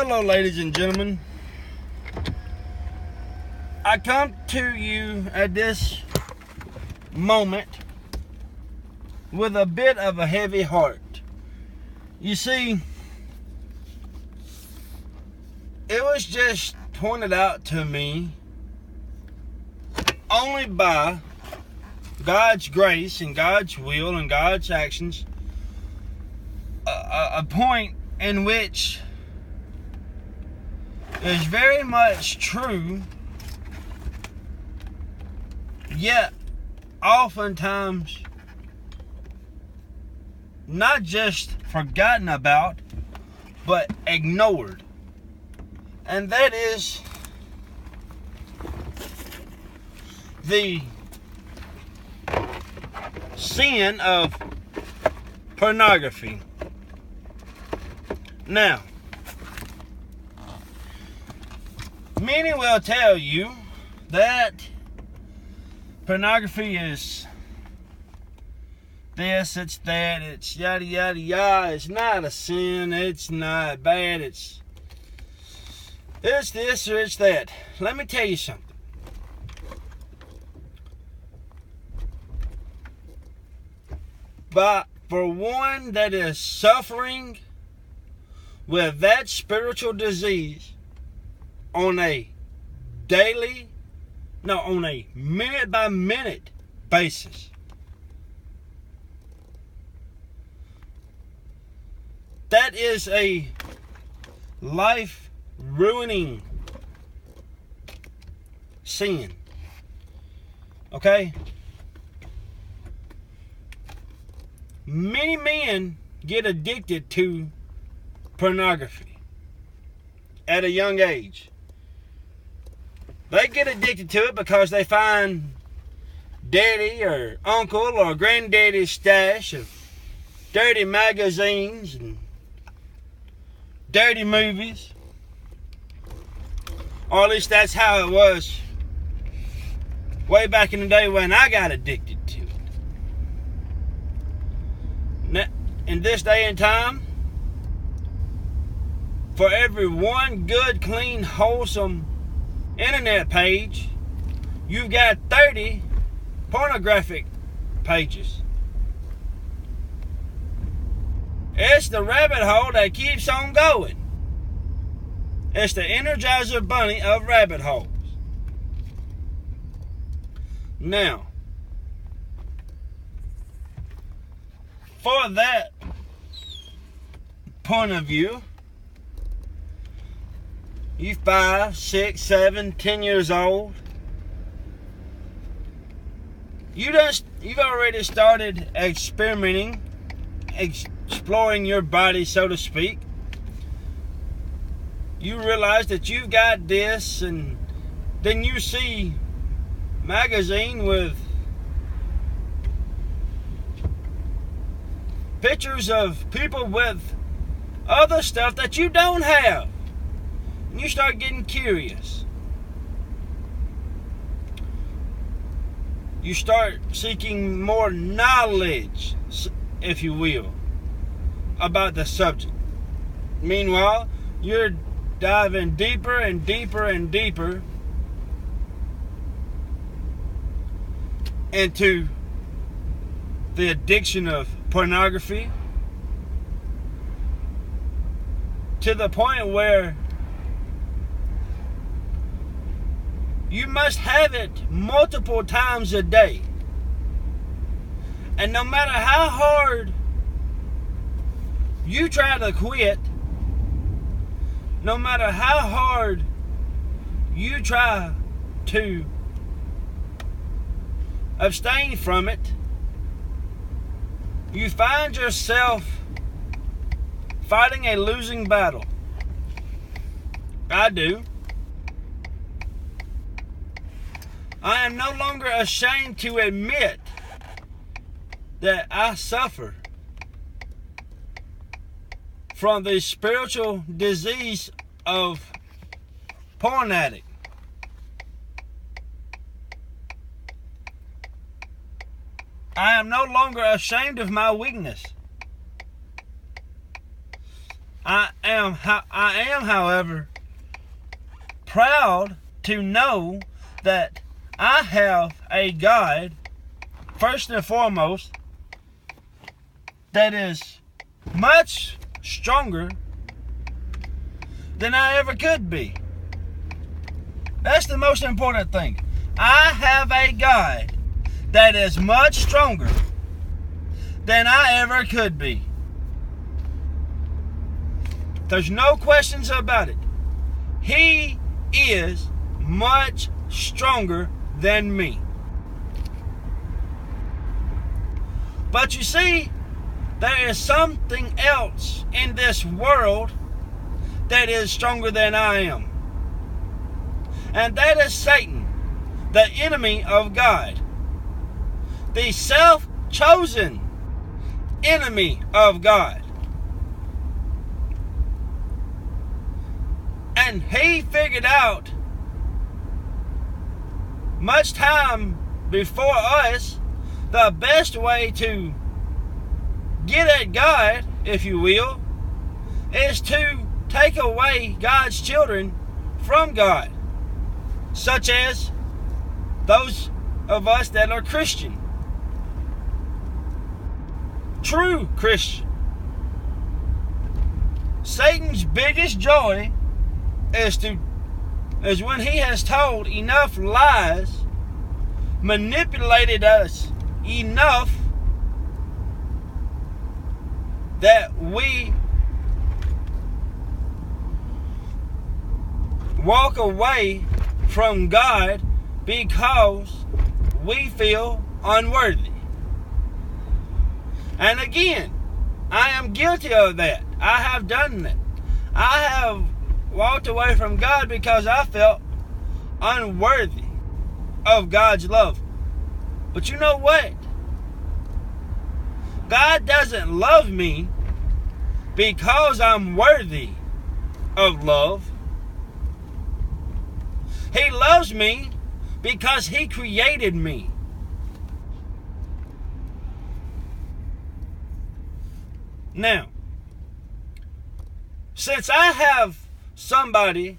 Hello, ladies and gentlemen. I come to you at this moment with a bit of a heavy heart. You see, it was just pointed out to me only by God's grace and God's will and God's actions, a point in which is very much true, yet oftentimes not just forgotten about, but ignored. And that is the sin of pornography. Now, many will tell you that pornography is this, it's that, it's yada yada yada, it's not a sin, it's not bad, it's this or it's that. Let me tell you something. But for one that is suffering with that spiritual disease on a minute by minute basis, that is a life ruining sin. Okay? Many men get addicted to pornography at a young age. They get addicted to it because they find daddy or uncle or granddaddy's stash of dirty magazines and dirty movies. Or at least that's how it was way back in the day when I got addicted to it. In this day and time, for every one good, clean, wholesome internet page, you've got 30 pornographic pages. It's the rabbit hole that keeps on going. It's the Energizer Bunny of rabbit holes. Now, for that point of view, you 5, 6, 7, 10 years old, you've already started experimenting, exploring your body, so to speak. You realize that you've got this, and then you see magazine with pictures of people with other stuff that you don't have. And you start getting curious. You start seeking more knowledge, if you will, about the subject. Meanwhile, you're diving deeper and deeper and deeper into the addiction of pornography, to the point where you must have it multiple times a day. And no matter how hard you try to quit, no matter how hard you try to abstain from it, you find yourself fighting a losing battle. I do. I am no longer ashamed to admit that I suffer from the spiritual disease of porn addict. I am no longer ashamed of my weakness. I am, however, proud to know that I have a God, first and foremost, that is much stronger than I ever could be. That's the most important thing. I have a God that is much stronger than I ever could be. There's no questions about it. He is much stronger than me. But you see, there is something else in this world that is stronger than I am. And that is Satan, the enemy of God. The self-chosen enemy of God. And he figured out much time before us the best way to get at God, if you will, is to take away God's children from God, such as those of us that are Christian, true Christian. Satan's biggest joy is when he has told enough lies, manipulated us enough that we walk away from God because we feel unworthy. And again, I am guilty of that. I have done that. I have walked away from God because I felt unworthy of God's love. But you know what? God doesn't love me because I'm worthy of love. He loves me because He created me. Now, since I have somebody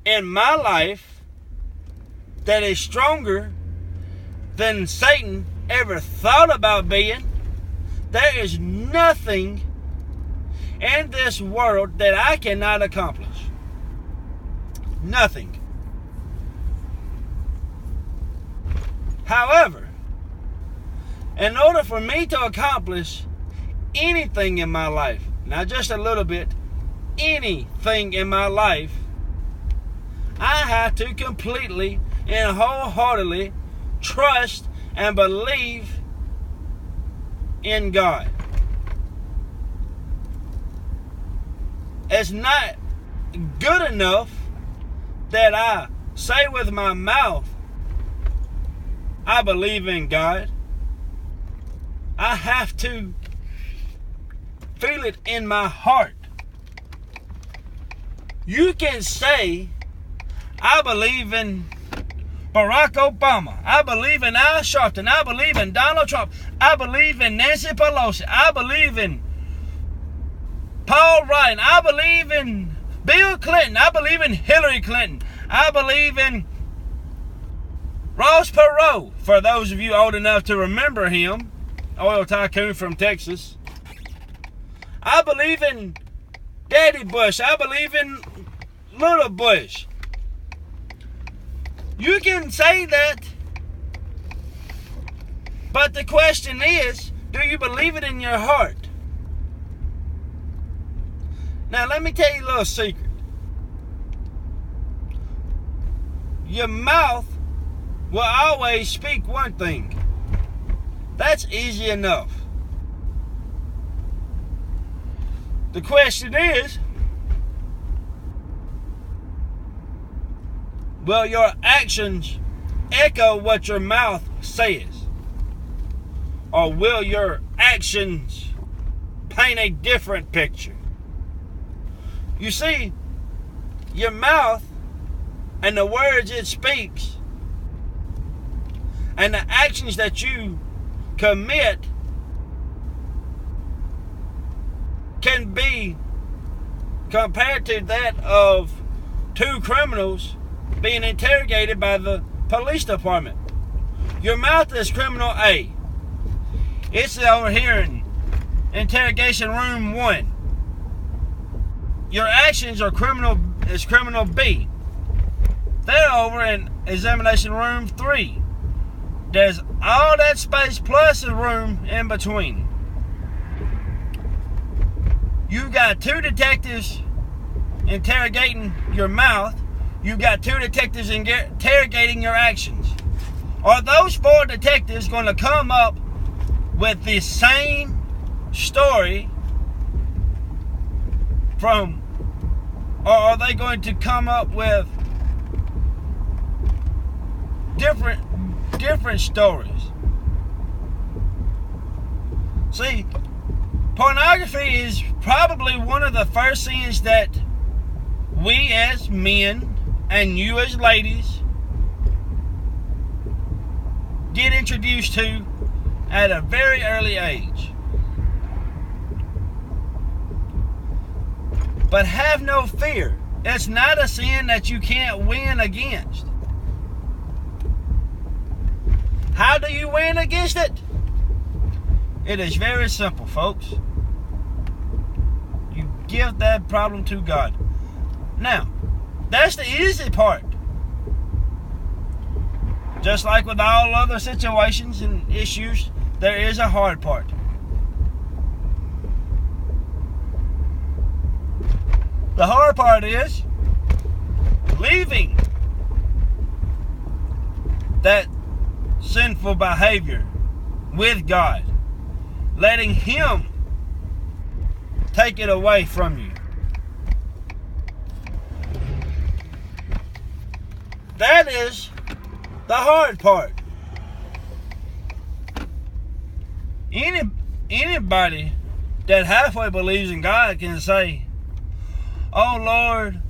in my life that is stronger than Satan ever thought about being, there is nothing in this world that I cannot accomplish. Nothing. However, in order for me to accomplish anything in my life, not just a little bit, anything in my life, I have to completely and wholeheartedly trust and believe in God. It's not good enough that I say with my mouth, I believe in God. I have to feel it in my heart. You can say, I believe in Barack Obama. I believe in Al Sharpton. I believe in Donald Trump. I believe in Nancy Pelosi. I believe in Paul Ryan. I believe in Bill Clinton. I believe in Hillary Clinton. I believe in Ross Perot, for those of you old enough to remember him, oil tycoon from Texas. I believe in Daddy Bush. I believe in Little Bush. You can say that, but the question is, do you believe it in your heart? Now, let me tell you a little secret. Your mouth will always speak one thing. That's easy enough. The question is, will your actions echo what your mouth says? Or will your actions paint a different picture? You see, your mouth and the words it speaks and the actions that you commit can be compared to that of two criminals being interrogated by the police department. Your mouth is criminal A. It's over here in interrogation room 1. Your actions are criminal B. They're over in examination room 3. There's all that space plus a room in between. You got 2 detectives interrogating your mouth. You got 2 detectives interrogating your actions. Are those 4 detectives going to come up with the same story from, or are they going to come up with different stories? See, pornography is probably one of the first things that we as men and you as ladies get introduced to at a very early age. But have no fear. It's not a sin that you can't win against. How do you win against it? It is very simple, folks. You give that problem to God. Now, that's the easy part. Just like with all other situations and issues, there is a hard part. The hard part is leaving that sinful behavior with God, letting Him take it away from you. That is the hard part. Anybody that halfway believes in God can say, "Oh Lord,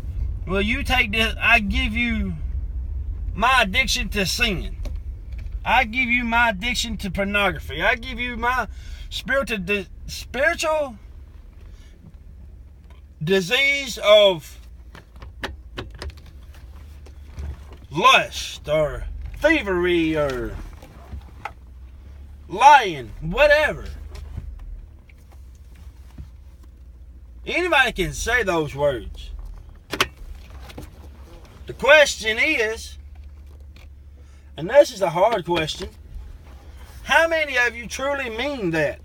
will you take this? I give you my addiction to sin. I give you my addiction to pornography. I give you my spiritual disease of lust or thievery or lying, whatever." Anybody can say those words. The question is, and this is a hard question, how many of you truly mean that?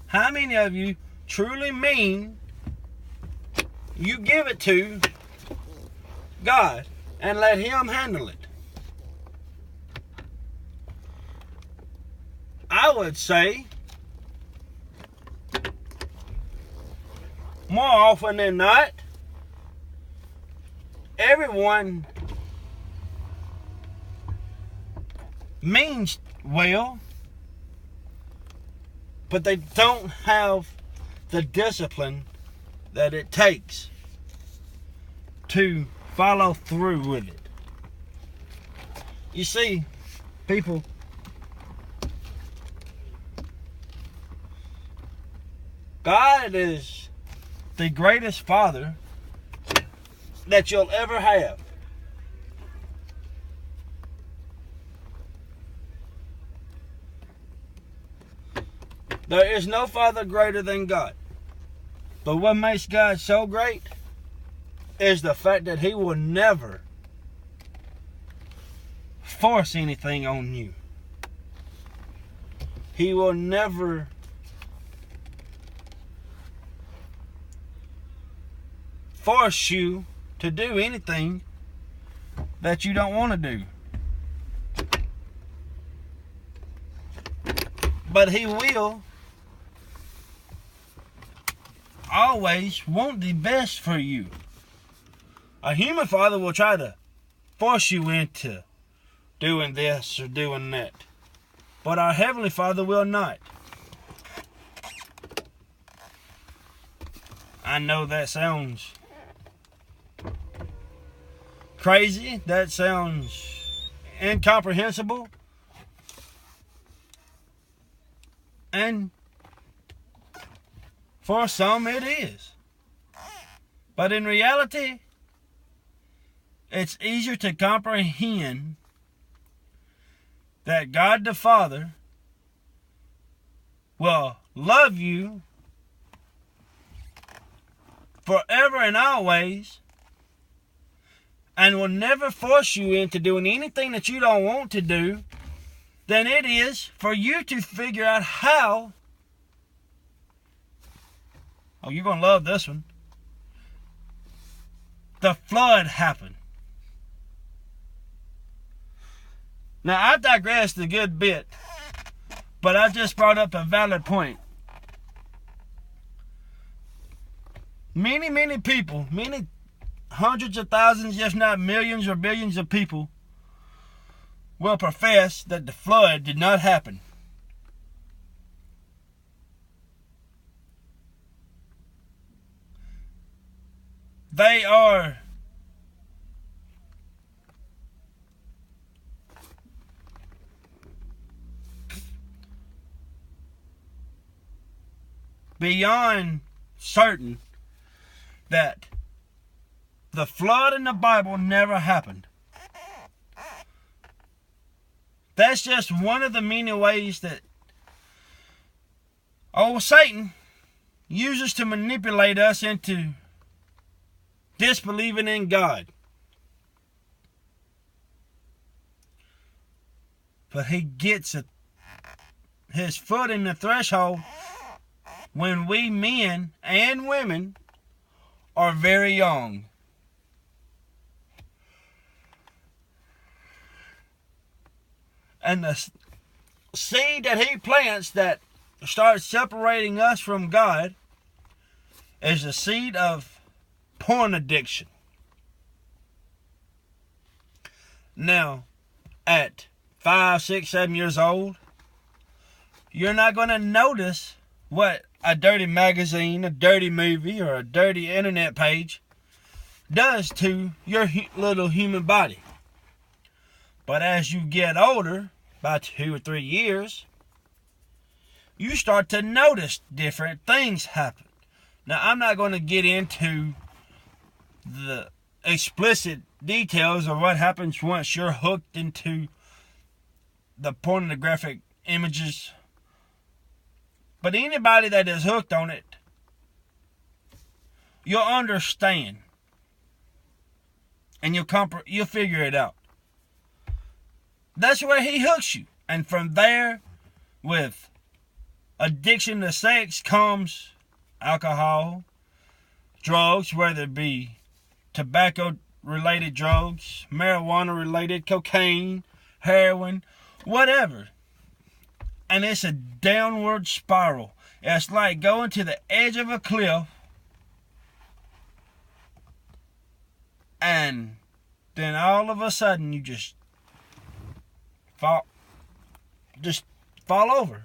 How many of you truly mean you give it to God and let Him handle it? I would say more often than not, everyone means well, but they don't have the discipline that it takes to follow through with it. You see, people, God is the greatest Father that you'll ever have. There is no Father greater than God. But what makes God so great is the fact that He will never force anything on you. He will never force you to do anything that you don't want to do. But He will always want the best for you. A human father will try to force you into doing this or doing that. But our Heavenly Father will not. I know that sounds crazy. That sounds incomprehensible. And For some it is. But in reality, it's easier to comprehend that God the Father will love you forever and always and will never force you into doing anything that you don't want to do than it is for you to figure out how. Oh, you're going to love this one. The flood happened. Now, I digressed a good bit, but I just brought up a valid point. Many people, many hundreds of thousands, if not millions or billions of people, will profess that the flood did not happen. They are beyond certain that the flood in the Bible never happened. That's just one of the many ways that old Satan uses to manipulate us into disbelieving in God. But he gets his foot in the threshold when we men and women are very young. And the seed that he plants that starts separating us from God is the seed of porn addiction. Now, at 5, 6, 7 years old, you're not going to notice what a dirty magazine, a dirty movie, or a dirty internet page does to your little human body. But as you get older, about 2 or 3 years, you start to notice different things happen. Now, I'm not going to get into the explicit details of what happens once you're hooked into the pornographic images. But anybody that is hooked on it, you'll understand. And you'll figure it out. That's where he hooks you. And from there, with addiction to sex comes alcohol, drugs, whether it be tobacco-related drugs, marijuana-related, cocaine, heroin, whatever. And it's a downward spiral. It's like going to the edge of a cliff and then all of a sudden you just fall over.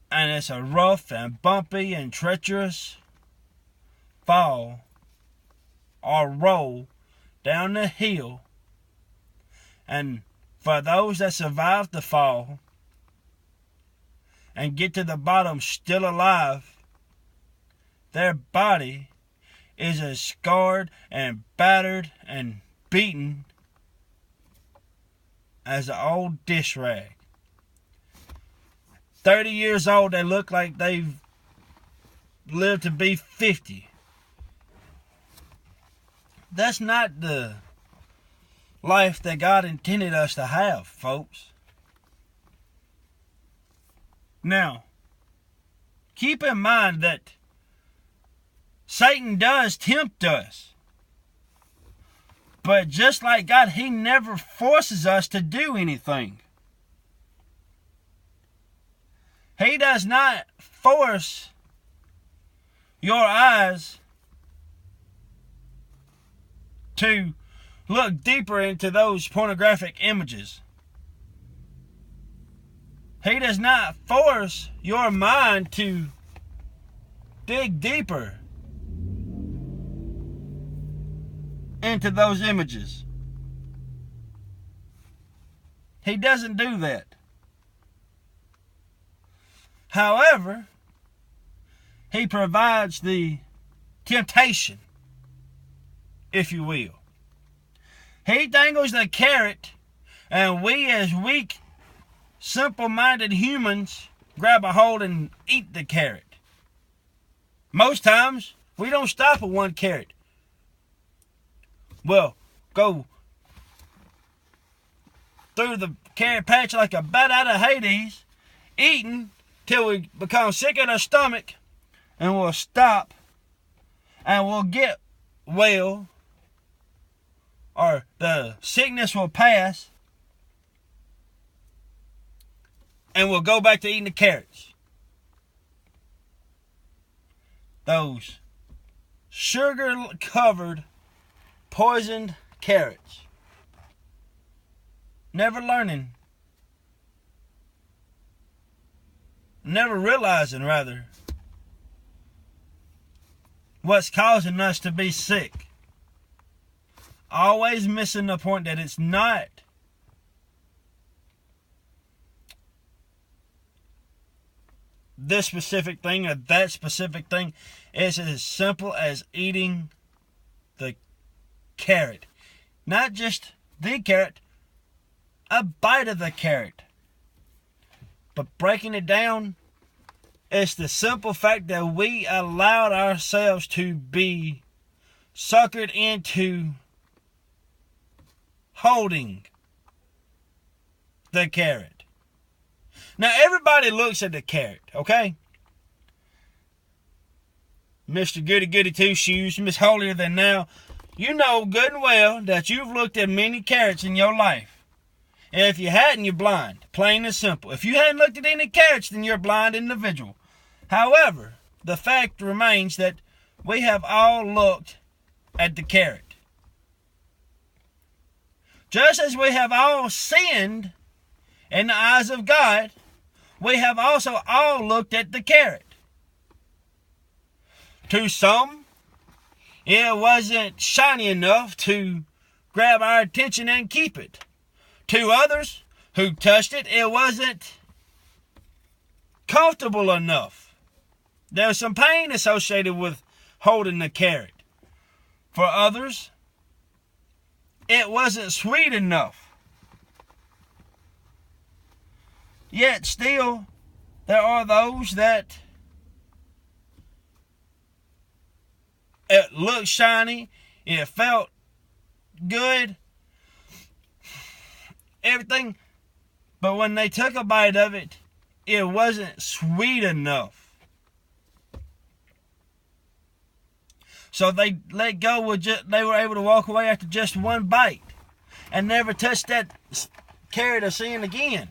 And it's a rough and bumpy and treacherous fall or roll down the hill. And for those that survive the fall and get to the bottom still alive, their body is as scarred and battered and beaten as an old dish rag. 30 years old, they look like they've lived to be 50. That's not the life that God intended us to have, folks. Now, keep in mind that Satan does tempt us. But just like God, he never forces us to do anything. He does not force your eyes to look deeper into those pornographic images. He does not force your mind to dig deeper into those images. He doesn't do that. However, He provides the temptation, if you will. He dangles the carrot, and we as weak, simple-minded humans grab a hold and eat the carrot. Most times, we don't stop at one carrot. We'll go through the carrot patch like a bat out of Hades, eating till we become sick in our stomach, and we'll stop, and we'll get well, or the sickness will pass, and we'll go back to eating the carrots. Those sugar-covered, poisoned carrots. Never learning. Never realizing, rather, what's causing us to be sick. Always missing the point that it's not this specific thing or that specific thing. It's as simple as eating the carrot. Not just the carrot, a bite of the carrot. But breaking it down, it's the simple fact that we allowed ourselves to be suckered into holding the carrot. Now, everybody looks at the carrot, okay? Mr. Goody Goody Two Shoes, Miss Holier Than Now, you know good and well that you've looked at many carrots in your life. And if you hadn't, you're blind. Plain and simple. If you hadn't looked at any carrots, then you're a blind individual. However, the fact remains that we have all looked at the carrot. Just as we have all sinned in the eyes of God, we have also all looked at the carrot. To some, it wasn't shiny enough to grab our attention and keep it. To others who touched it, it wasn't comfortable enough. There was some pain associated with holding the carrot. For others, it wasn't sweet enough. Yet still, there are those that it looked shiny, it felt good, everything, but when they took a bite of it, it wasn't sweet enough. So they let go with they were able to walk away after just one bite and never touch that carrot of sin again.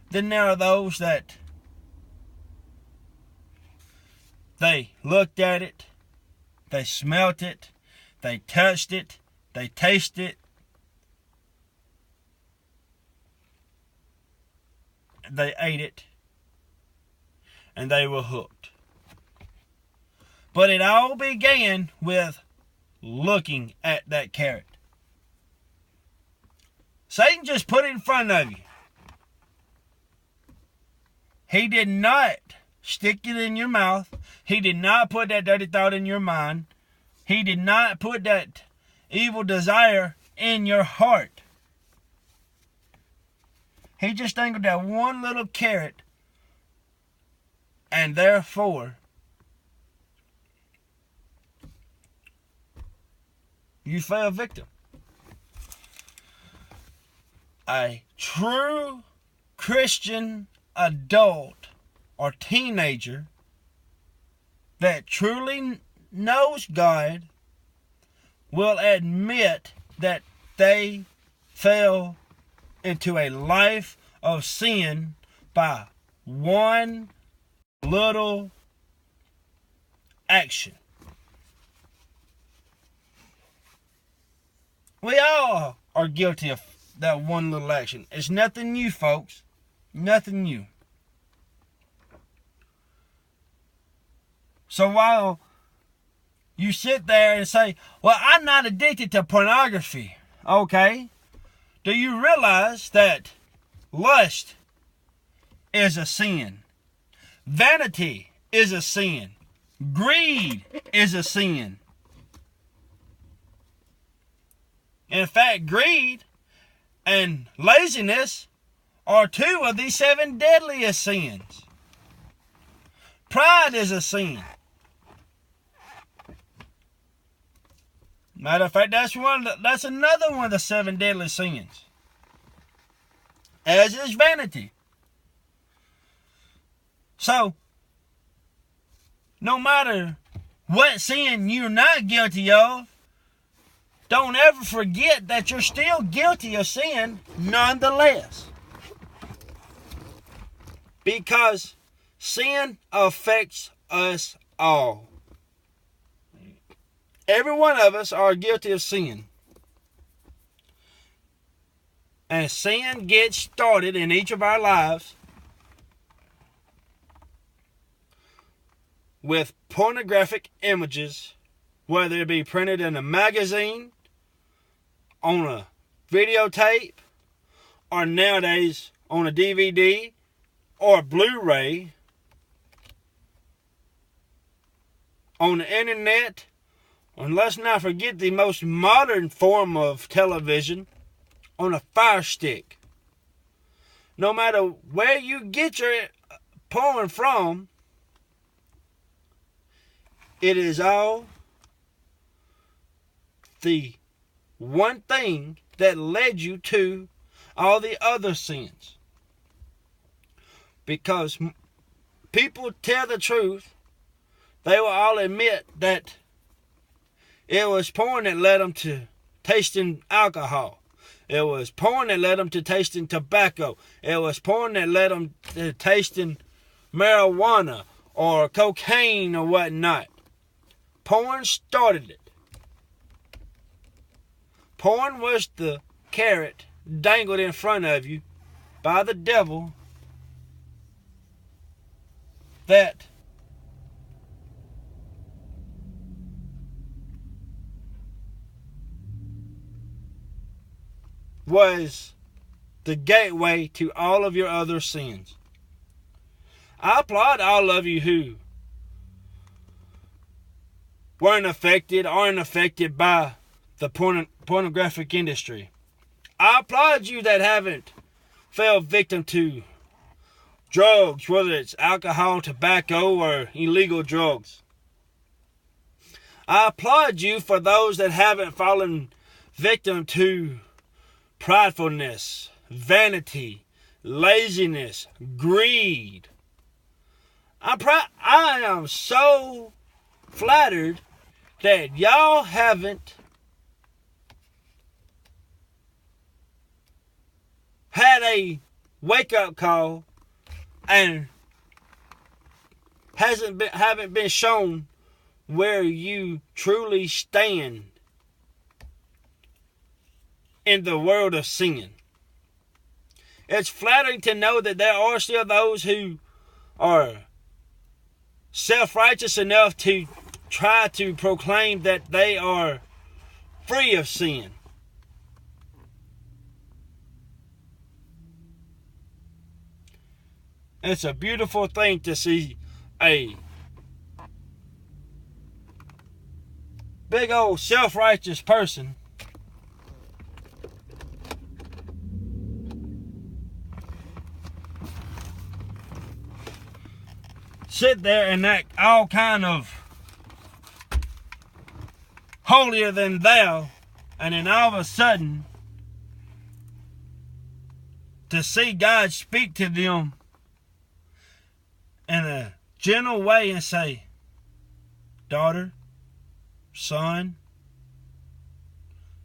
Then there are those that they looked at it, they smelt it, they touched it, they tasted it, they ate it, and they were hooked. But it all began with looking at that carrot. Satan just put it in front of you. He did not stick it in your mouth. He did not put that dirty thought in your mind. He did not put that evil desire in your heart. He just dangled that one little carrot, and therefore you fell victim. A true Christian adult or teenager that truly knows God will admit that they fell into a life of sin by one little action. We all are guilty of that one little action. It's nothing new, folks. Nothing new. So while you sit there and say, well, I'm not addicted to pornography, okay? Do you realize that lust is a sin? Vanity is a sin. Greed is a sin. In fact, greed and laziness are two of the 7 deadliest sins. Pride is a sin. Matter of fact, that's another one of the 7 deadly sins. As is vanity. So, no matter what sin you're not guilty of, don't ever forget that you're still guilty of sin nonetheless. Because sin affects us all. Every one of us are guilty of sin. And sin gets started in each of our lives with pornographic images, whether it be printed in a magazine, on a videotape, or nowadays on a DVD or Blu-ray, on the internet, and let's not forget the most modern form of television, on a Fire Stick. No matter where you get your porn from, it is all the one thing that led you to all the other sins. Because people tell the truth, they will all admit that it was porn that led them to tasting alcohol. It was porn that led them to tasting tobacco. It was porn that led them to tasting marijuana or cocaine or whatnot. Porn started it. Porn was the carrot dangled in front of you by the devil that was the gateway to all of your other sins. I applaud all of you who aren't affected by the pornographic industry. I applaud you that haven't fell victim to drugs, whether it's alcohol, tobacco, or illegal drugs. I applaud you for those that haven't fallen victim to pridefulness, vanity, laziness, greed. I am so flattered that y'all haven't had a wake-up call and haven't been shown where you truly stand in the world of sin. It's flattering to know that there are still those who are self-righteous enough to try to proclaim that they are free of sin. It's a beautiful thing to see a big old self-righteous person sit there and act all kind of holier than thou, and then all of a sudden to see God speak to them in a gentle way and say, daughter, son,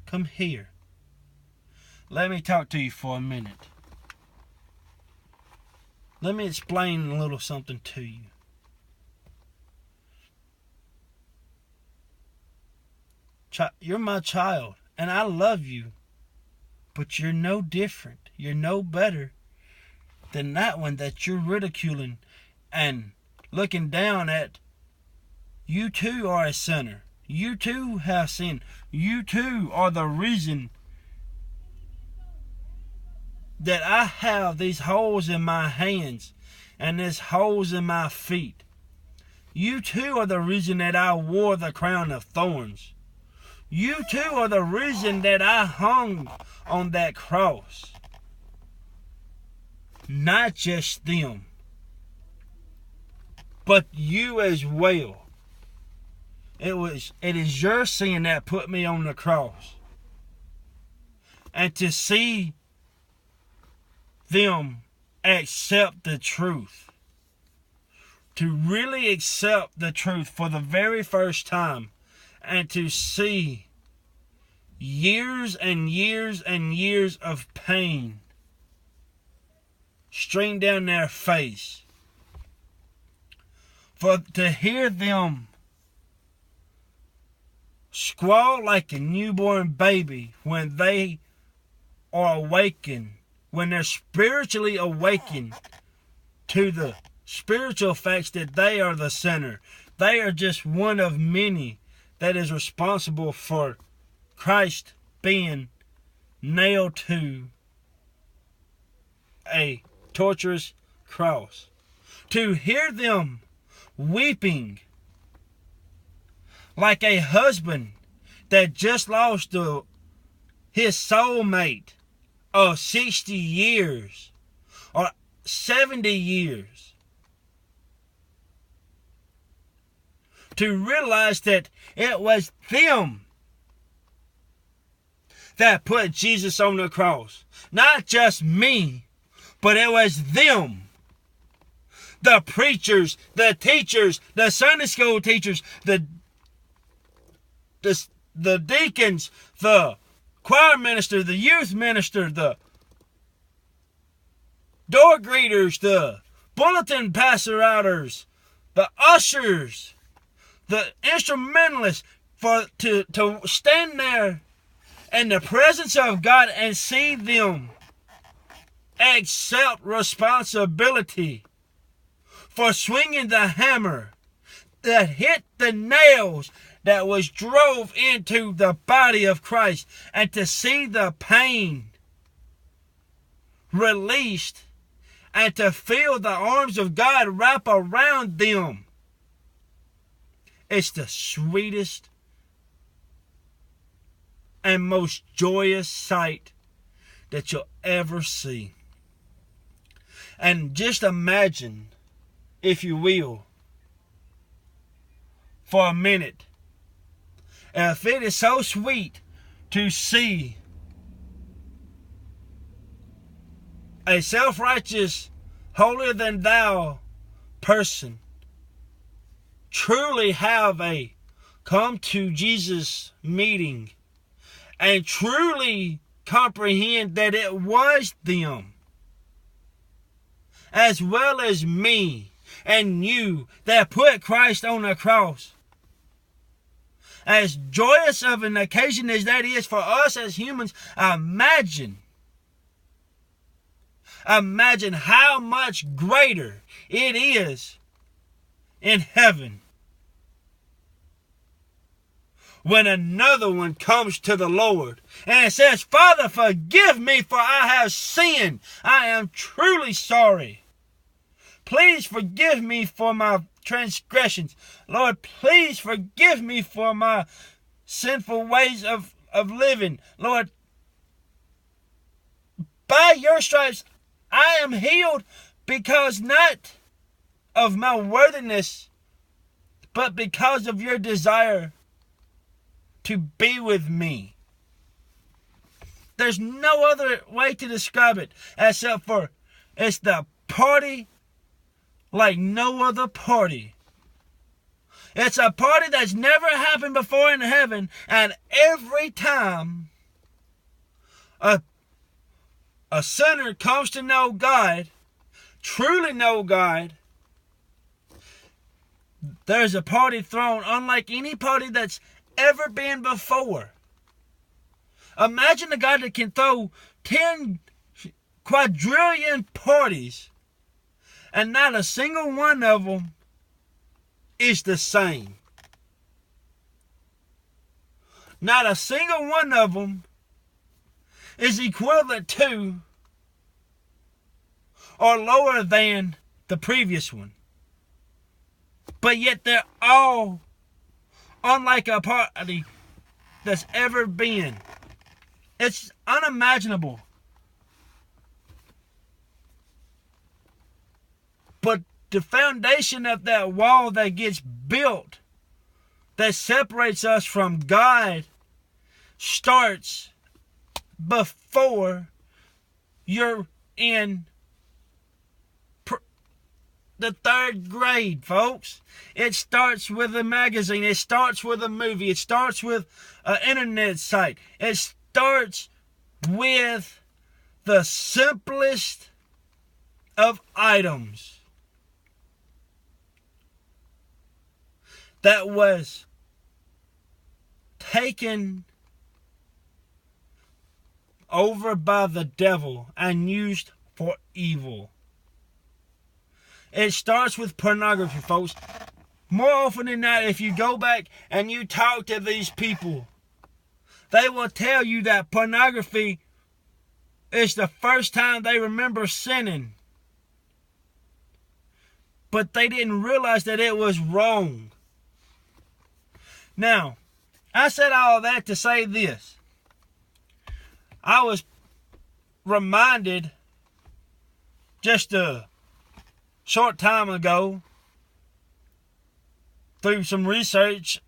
come here. Let me talk to you for a minute. Let me explain a little something to you. You're my child, and I love you, but you're no different. You're no better than that one that you're ridiculing and looking down at. You too are a sinner. You too have sinned. You too are the reason that I have these holes in my hands and these holes in my feet. You too are the reason that I wore the crown of thorns. You too are the reason that I hung on that cross. Not just them, but you as well. It is your sin that put me on the cross. And to see them accept the truth, to really accept the truth for the very first time, and to see years and years and years of pain stream down their face, for to hear them squall like a newborn baby when they are awakened, when they're spiritually awakened to the spiritual facts that they are the sinner. They are just one of many that is responsible for Christ being nailed to a torturous cross. To hear them weeping like a husband that just lost his soulmate of 60 years or 70 years. To realize that it was them that put Jesus on the cross. Not just me, but it was them. The preachers, the teachers, the Sunday school teachers, the deacons, the choir minister, the youth minister, the door greeters, the bulletin passer outers, the ushers, the instrumentalists, to stand there in the presence of God and see them accept responsibility for swinging the hammer that hit the nails that was drove into the body of Christ, and to see the pain released and to feel the arms of God wrap around them. It's the sweetest and most joyous sight that you'll ever see. And just imagine, if you will, for a minute, if it is so sweet to see a self-righteous, holier-than-thou person truly have a come to Jesus meeting and truly comprehend that it was them, as well as me and you, that put Christ on the cross. As joyous of an occasion as that is for us as humans, imagine how much greater it is in heaven when another one comes to the Lord and says, Father, forgive me, for I have sinned. I am truly sorry. Please forgive me for my transgressions. Lord, please forgive me for my sinful ways of living. Lord, by your stripes I am healed, because not of my worthiness, but because of your desire to be with me. There's no other way to describe it except for it's the party like no other party. It's a party that's never happened before in heaven, and every time a sinner comes to know God, truly know God, there's a party thrown unlike any party that's ever been before. Imagine a God that can throw 10 quadrillion parties, and not a single one of them is the same. Not a single one of them is equivalent to or lower than the previous one. But yet they're all unlike a party that's ever been. It's unimaginable. But the foundation of that wall that gets built, that separates us from God, starts before you're in the 3rd grade, folks. It starts with a magazine. It starts with a movie. It starts with an internet site. It starts with the simplest of items that was taken over by the devil and used for evil. It starts with pornography, folks. More often than not, if you go back and you talk to these people, they will tell you that pornography is the first time they remember sinning. But they didn't realize that it was wrong. Now, I said all that to say this. I was reminded just a short time ago, through some research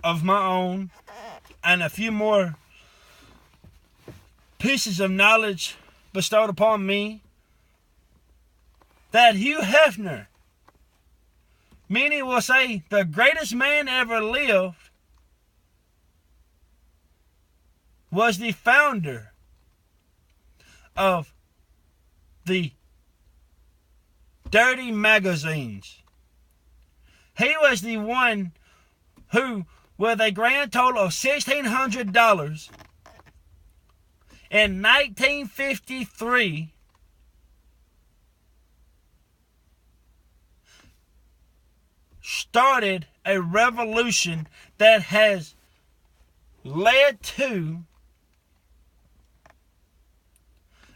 of my own and a few more pieces of knowledge bestowed upon me, that Hugh Hefner, many will say the greatest man ever lived, was the founder of the dirty magazines. He was the one who, with a grand total of $1,600 in 1953, started a revolution that has led to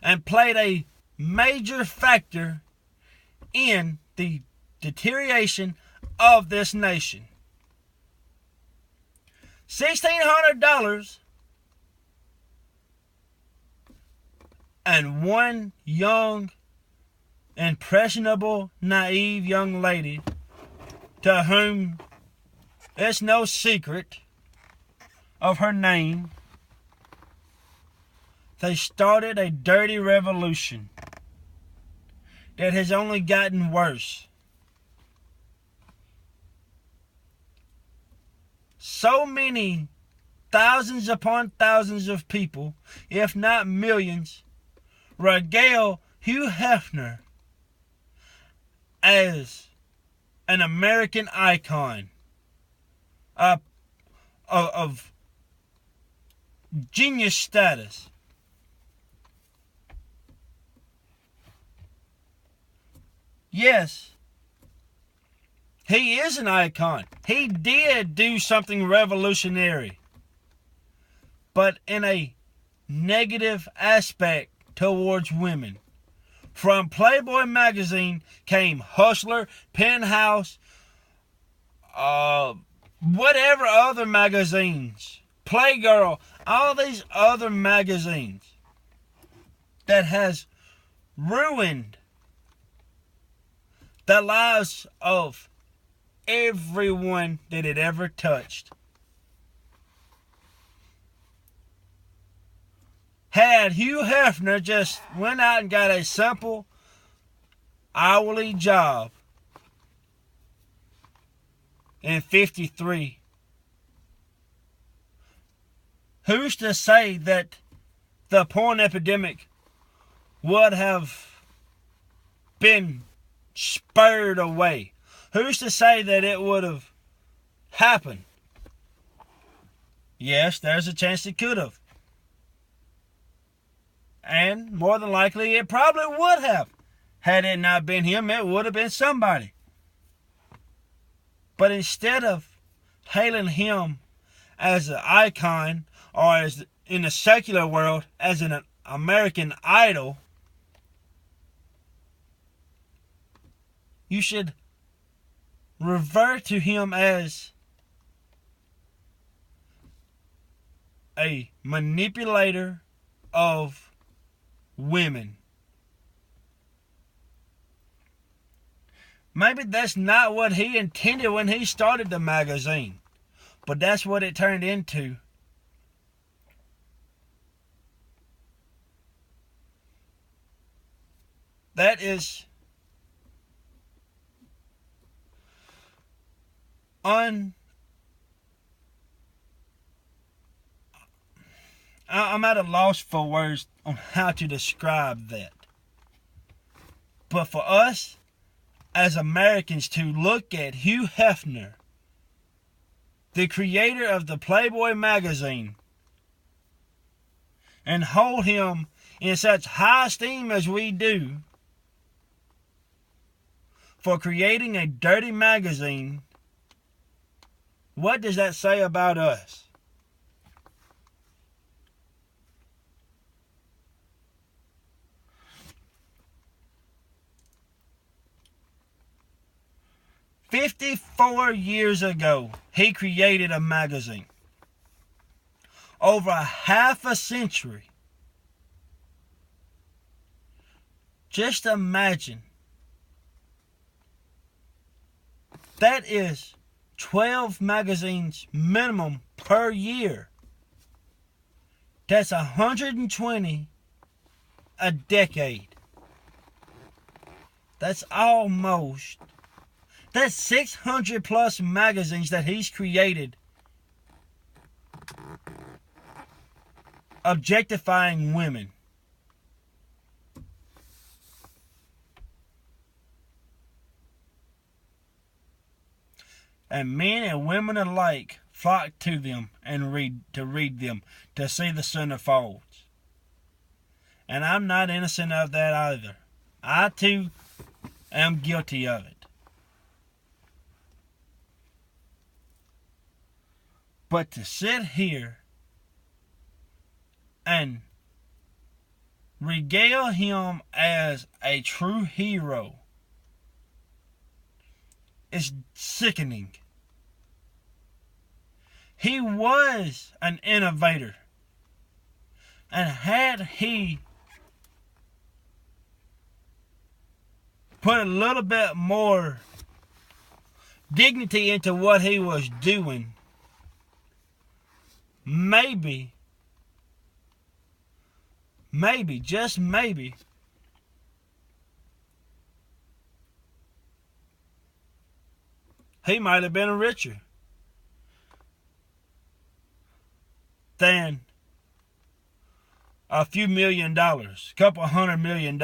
and played a major factor in the deterioration of this nation. $1,600 and one young, impressionable, naive young lady to whom it's no secret of her name. They started a dirty revolution that has only gotten worse. So many thousands upon thousands of people, if not millions, regale Hugh Hefner as an American icon of genius status. Yes, he is an icon. He did do something revolutionary, but in a negative aspect towards women. From Playboy magazine came Hustler, Penthouse, whatever other magazines, Playgirl, all these other magazines that has ruined the lives of everyone that it ever touched. Had Hugh Hefner just went out and got a simple hourly job in 53, who's to say that the porn epidemic would have been spurred away? Who's to say that it would have happened? Yes, there's a chance it could have. And more than likely, it probably would have. Had it not been him, it would have been somebody. But instead of hailing him as an icon, or as in the secular world, as an American idol, you should refer to him as a manipulator of women. Maybe that's not what he intended when he started the magazine, but that's what it turned into. That is I'm at a loss for words on how to describe that. But for us, as Americans, to look at Hugh Hefner, the creator of the Playboy magazine, and hold him in such high esteem as we do for creating a dirty magazine, what does that say about us? "54 years ago, he created a magazine. Over half a century. Just imagine. That is 12 magazines minimum per year. That's 120 a decade. That's 600 plus magazines that he's created objectifying women. And men and women alike flock to them and read them, to see the centerfolds. And I'm not innocent of that either. I too am guilty of it. But to sit here and regale him as a true hero is sickening. He was an innovator. And had he put a little bit more dignity into what he was doing, maybe, just maybe, he might have been richer than a few $1 million, couple $100 million.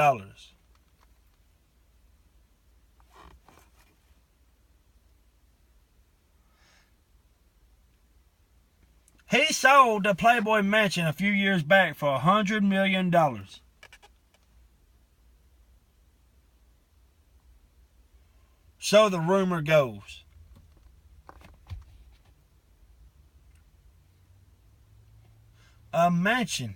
He sold the Playboy Mansion a few years back for $100 million. So the rumor goes. A mansion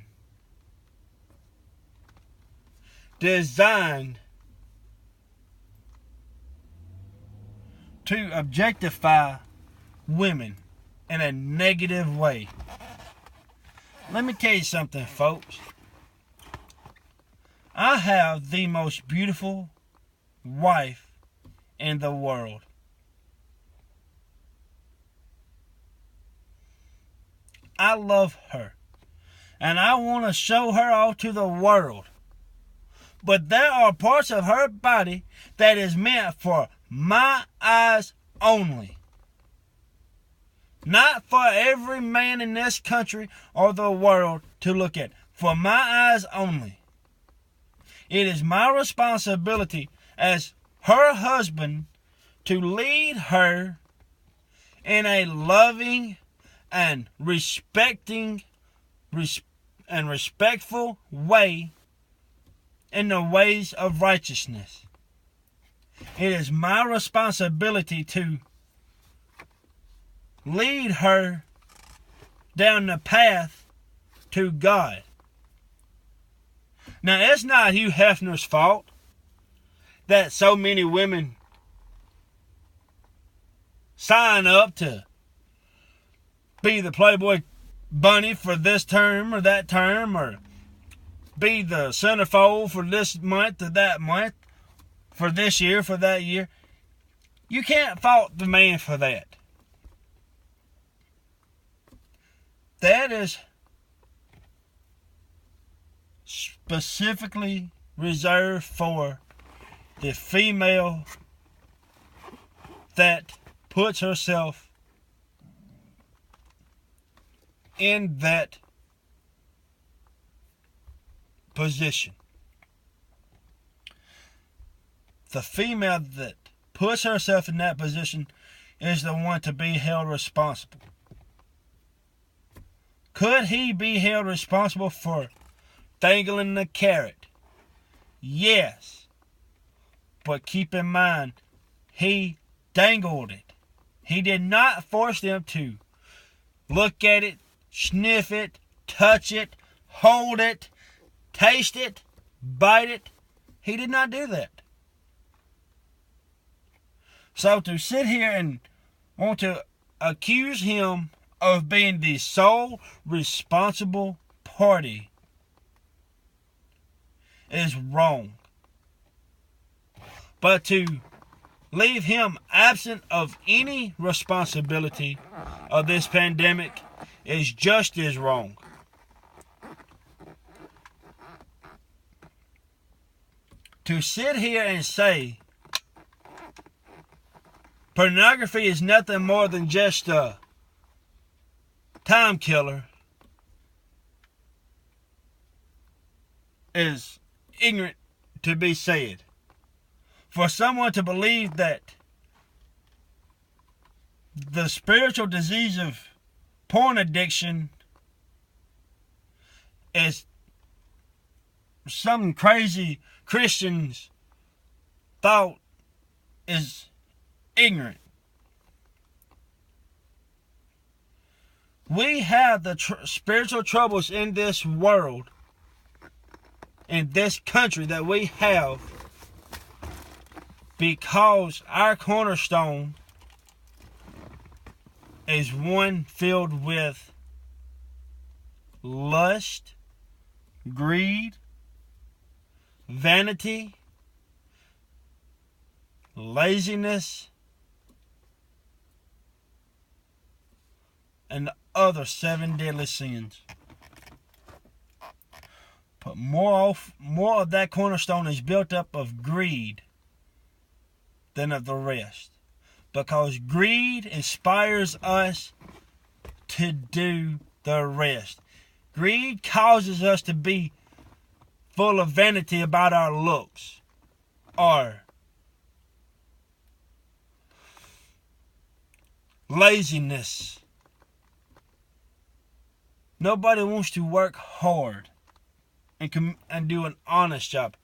designed to objectify women in a negative way. Let me tell you something, folks. I have the most beautiful wife in the world. I love her. And I want to show her off to the world. But there are parts of her body that is meant for my eyes only. Not for every man in this country or the world to look at. For my eyes only. It is my responsibility as her husband to lead her in a loving and respectful way in the ways of righteousness. It is my responsibility to lead her down the path to God. Now, it's not Hugh Hefner's fault that so many women sign up to be the Playboy bunny for this term or that term, or be the centerfold for this month or that month, for this year, for that year. You can't fault the man for that. That is specifically reserved for the female that puts herself in that position. The female that puts herself in that position is the one to be held responsible. Could he be held responsible for dangling the carrot? Yes. But keep in mind, he dangled it. He did not force them to look at it, sniff it, touch it, hold it, taste it, bite it. He did not do that. So to sit here and want to accuse him of being the sole responsible party is wrong. But to leave him absent of any responsibility of this pandemic is just as wrong. To sit here and say pornography is nothing more than just a time killer is ignorant to be said. For someone to believe that the spiritual disease of porn addiction is some crazy Christians thought is ignorant. We have the spiritual troubles in this world, in this country that we have, because our cornerstone is one filled with lust, greed, vanity, laziness, and the other 7 deadly sins. But more of that cornerstone is built up of greed than of the rest. Because greed inspires us to do the rest. Greed causes us to be full of vanity about our looks, or laziness. Nobody wants to work hard and do an honest job.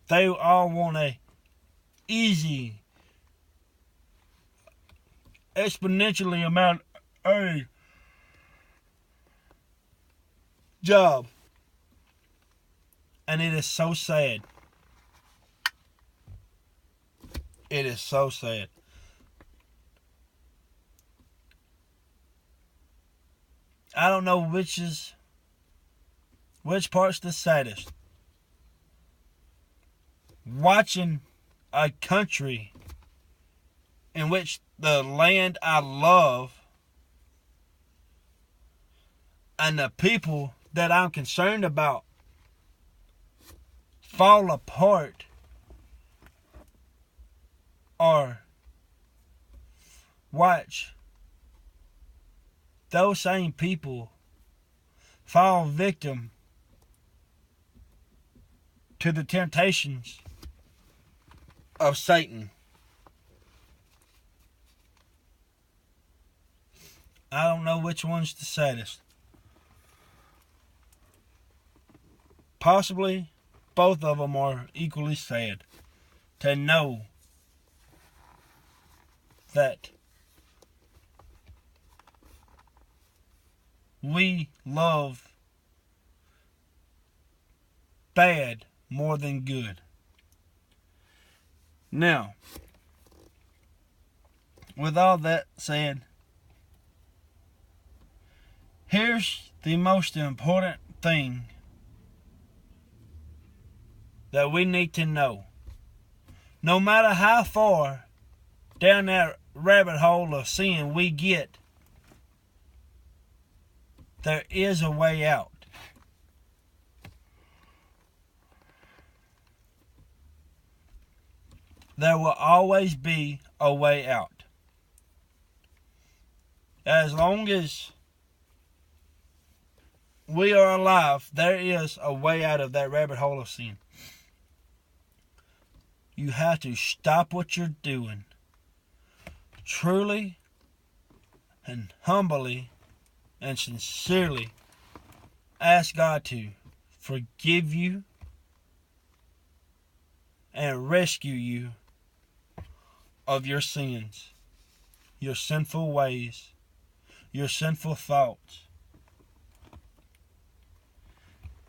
They all want a easy, exponentially amount a job. And it is so sad. It is so sad. I don't know which part's the saddest. Watching a country in which the land I love and the people that I'm concerned about fall apart, or watch those same people fall victim to the temptations of Satan. I don't know which one's the saddest. Possibly both of them are equally sad. To know that we love bad more than good. Now, with all that said, here's the most important thing that we need to know. No matter how far down that rabbit hole of sin we get, there is a way out. There will always be a way out. As long as we are alive, there is a way out of that rabbit hole of sin. You have to stop what you're doing. Truly and humbly and sincerely ask God to forgive you and rescue you of your sins, your sinful ways, your sinful thoughts.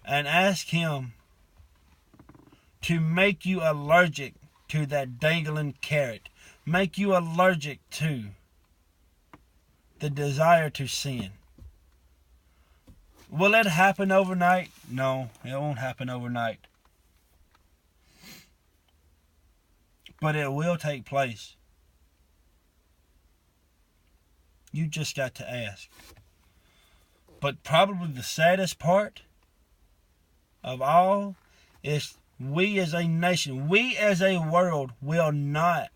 And ask Him to make you allergic to that dangling carrot. Make you allergic to the desire to sin. Will it happen overnight? No, it won't happen overnight. But it will take place. You just got to ask. But probably the saddest part of all is we as a nation, we as a world will not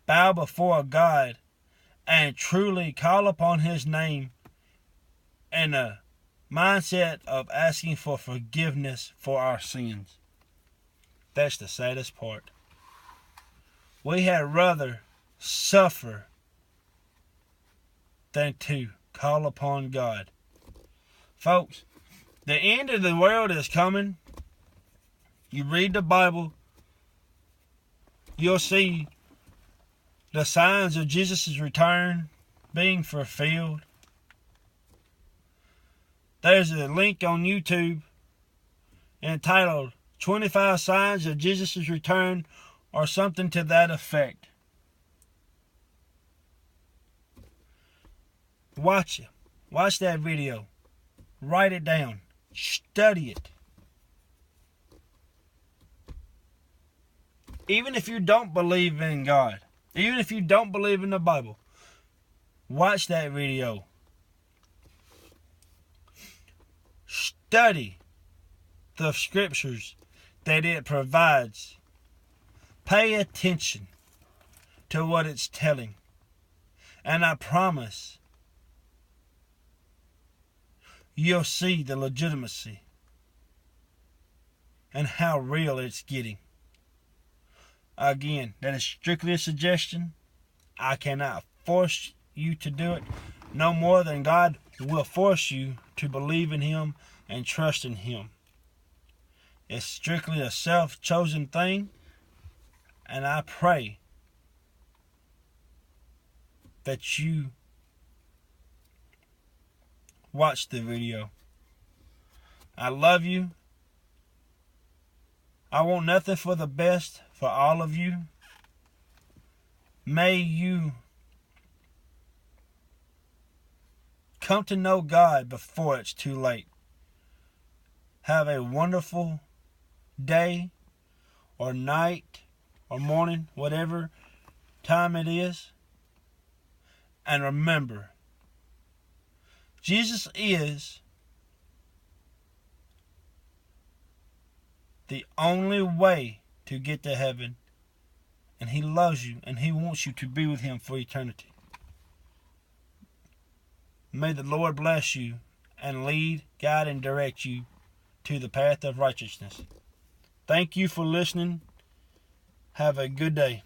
bow before God and truly call upon His name in a mindset of asking for forgiveness for our sins. That's the saddest part. We had rather suffer than to call upon God. Folks, the end of the world is coming. You read the Bible, you'll see the signs of Jesus' return being fulfilled. There's a link on YouTube entitled 25 Signs of Jesus' Return or something to that effect. Watch it. Watch that video. Write it down. Study it. Even if you don't believe in God, even if you don't believe in the Bible, watch that video. Study the scriptures that it provides. Pay attention to what it's telling. And I promise you'll see the legitimacy and how real it's getting. Again, that is strictly a suggestion. I cannot force you to do it no more than God will force you to believe in Him and trust in Him. It's strictly a self-chosen thing, and I pray that you watch the video. I love you. I want nothing for the best for all of you. May you come to know God before it's too late. Have a wonderful day or night or morning, whatever time it is. And remember, Jesus is the only way to get to heaven, and He loves you, and He wants you to be with Him for eternity. May the Lord bless you and lead, guide, and direct you to the path of righteousness. Thank you for listening. Have a good day.